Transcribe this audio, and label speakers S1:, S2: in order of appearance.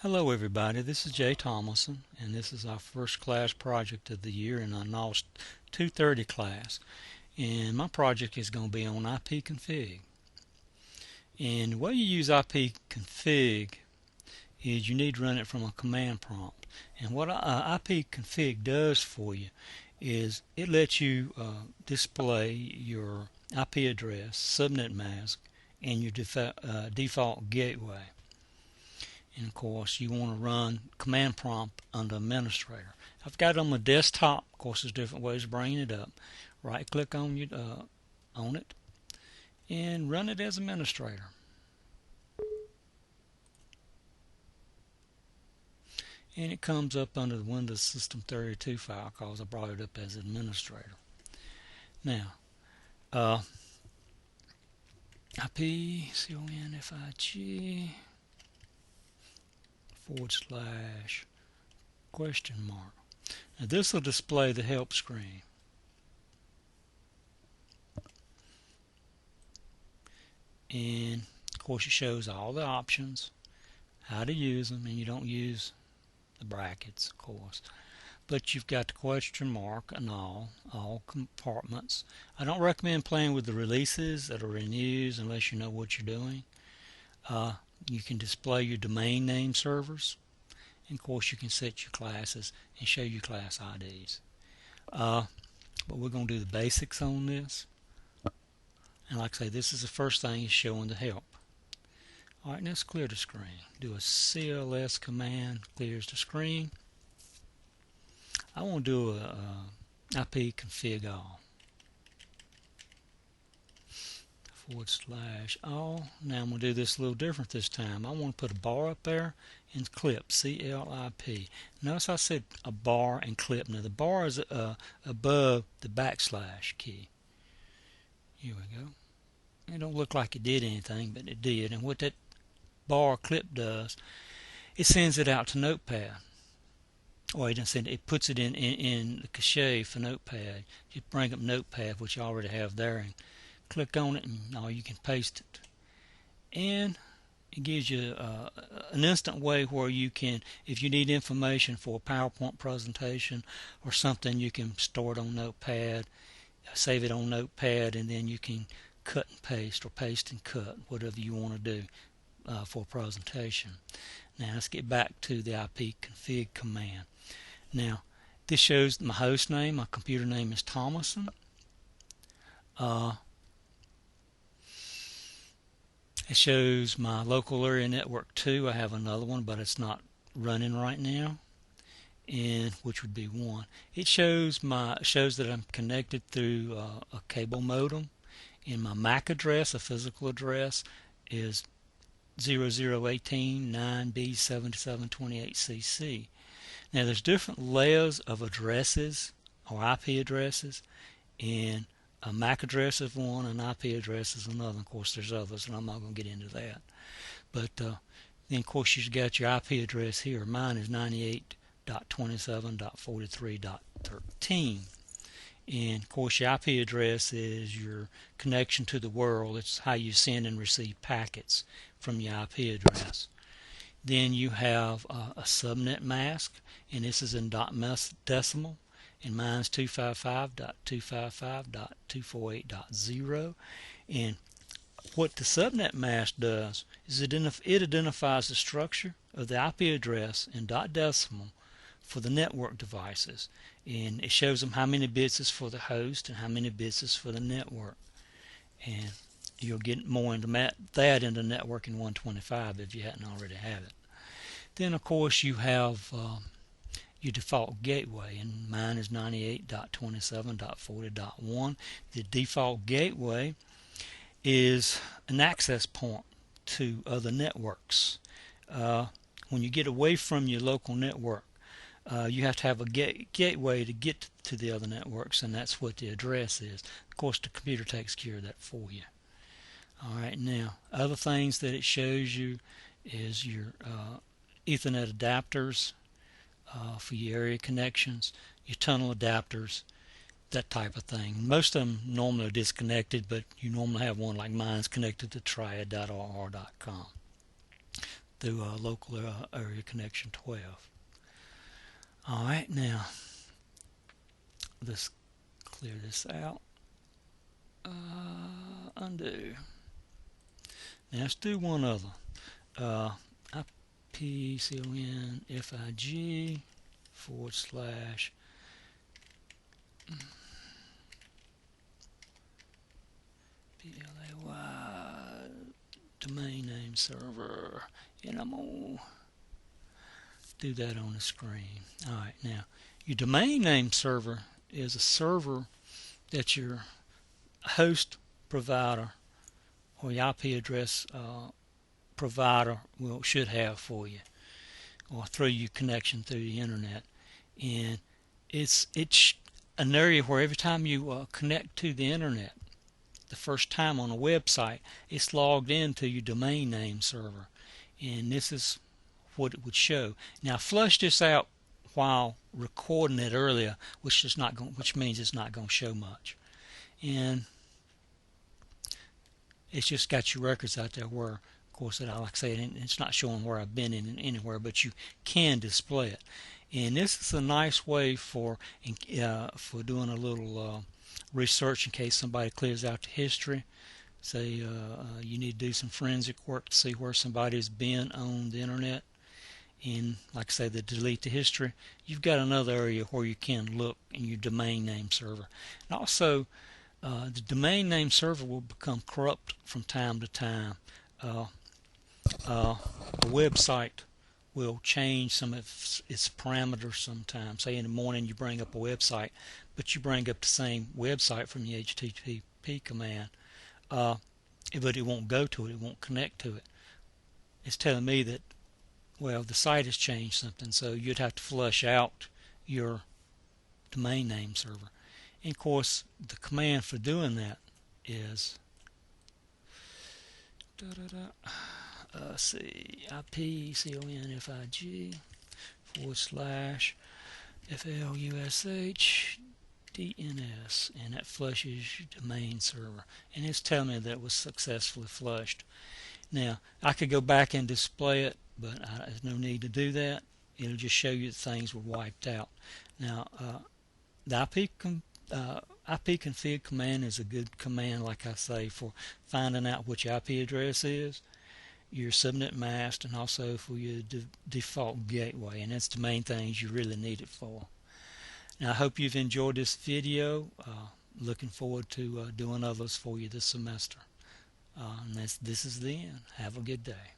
S1: Hello everybody, this is Jay Thomasson, and this is our first class project of the year in our NOS 230 class. And my project is going to be on Ipconfig. And the way you use Ipconfig is you need to run it from a command prompt. And what Ipconfig does for you is it lets you display your IP address, subnet mask, and your default gateway. And of course you want to run command prompt under administrator. I've got it on my desktop. Of course there's different ways of bringing it up. Right click on it and run it as administrator. And it comes up under the Windows System 32 file because I brought it up as administrator. Now ipconfig /? Now this will display the help screen. And of course it shows all the options, how to use them, and you don't use the brackets of course. But you've got the question mark and all compartments. I don't recommend playing with the releases that are in use unless you know what you're doing. You can display your domain name servers, and of course you can set your classes and show your class IDs. But we're going to do the basics on this. And like I say, this is the first thing is showing the help. Alright, let's clear the screen. Do a CLS command, clears the screen. I want to do a ipconfig all. /all. Now I'm going to do this a little different this time. I want to put a bar up there and clip, CLIP. Notice I said a bar and clip. Now the bar is above the / key. Here we go. It don't look like it did anything, but it did. And what that bar clip does, it sends it out to Notepad. Or it doesn't send it, it puts it in the cache for Notepad. You bring up Notepad, which you already have there, and click on it, and you can paste it. And it gives you an instant way where you can, if you need information for a PowerPoint presentation or something, you can store it on Notepad, save it on Notepad, and then you can cut and paste or paste and cut, whatever you want to do for a presentation. Now let's get back to the ipconfig command. Now this shows my host name. My computer name is Thomasson. It shows my local area network 2. I have another one, but it's not running right now, and which would be 1. It shows that I'm connected through a cable modem, and my MAC address, a physical address, is 0018-9B7728CC. Now there's different layers of addresses or IP addresses, and a MAC address is one, an IP address is another. Of course there's others, and I'm not going to get into that. But then of course you've got your IP address here. Mine is 98.27.43.13. And of course your IP address is your connection to the world. It's how you send and receive packets from your IP address. Then you have a subnet mask, and this is in decimal, and mine's 255.255.248.0. And what the subnet mask does is it identifies the structure of the IP address in decimal for the network devices, and it shows them how many bits is for the host and how many bits is for the network. And you'll get more into that into networking 125 if you hadn't already have it. Then of course you have your default gateway, and mine is 98.27.40.1. The default gateway is an access point to other networks. When you get away from your local network, you have to have a gateway to get to the other networks, and that's what the address is. Of course the computer takes care of that for you. Alright, now other things that it shows you is your Ethernet adapters for your area connections, your tunnel adapters, that type of thing. Most of them normally are disconnected, but you normally have one like mine's connected to triad.rr.com. through local area connection 12. Alright, now let's clear this out. Undo. Now let's do one other. Ipconfig /PLAY domain name server, and I'm going to do that on the screen. Alright, now your domain name server is a server that your host provider or your IP address provider should have for you, or through your connection through the internet. And it's an area where every time you connect to the internet the first time on a website, it's logged into your domain name server, and this is what it would show. Now, I flushed this out while recording it earlier, which means it's not going to show much, and it's just got your records out there where, of course, like I say, it's not showing where I've been in anywhere, but you can display it. And this is a nice way for doing a little research in case somebody clears out the history. Say you need to do some forensic work to see where somebody's been on the internet, and like I say, to delete the history, you've got another area where you can look in your domain name server. And also, the domain name server will become corrupt from time to time. A website will change some of its parameters sometimes. Say in the morning you bring up a website, but you bring up the same website from the HTTP command, but it won't go to it, it won't connect to it. It's telling me that, well, the site has changed something, so you'd have to flush out your domain name server. And of course, the command for doing that is ipconfig /FLUSH DNS, and that flushes your domain server, and it's telling me that it was successfully flushed. Now, I could go back and display it, but there's no need to do that. It'll just show you that things were wiped out. Now, the ipconfig command is a good command, like I say, for finding out what your IP address is, your subnet mask, and also for your default gateway, and that's the main things you really need it for. Now, I hope you've enjoyed this video. Looking forward to doing others for you this semester. And this is the end. Have a good day.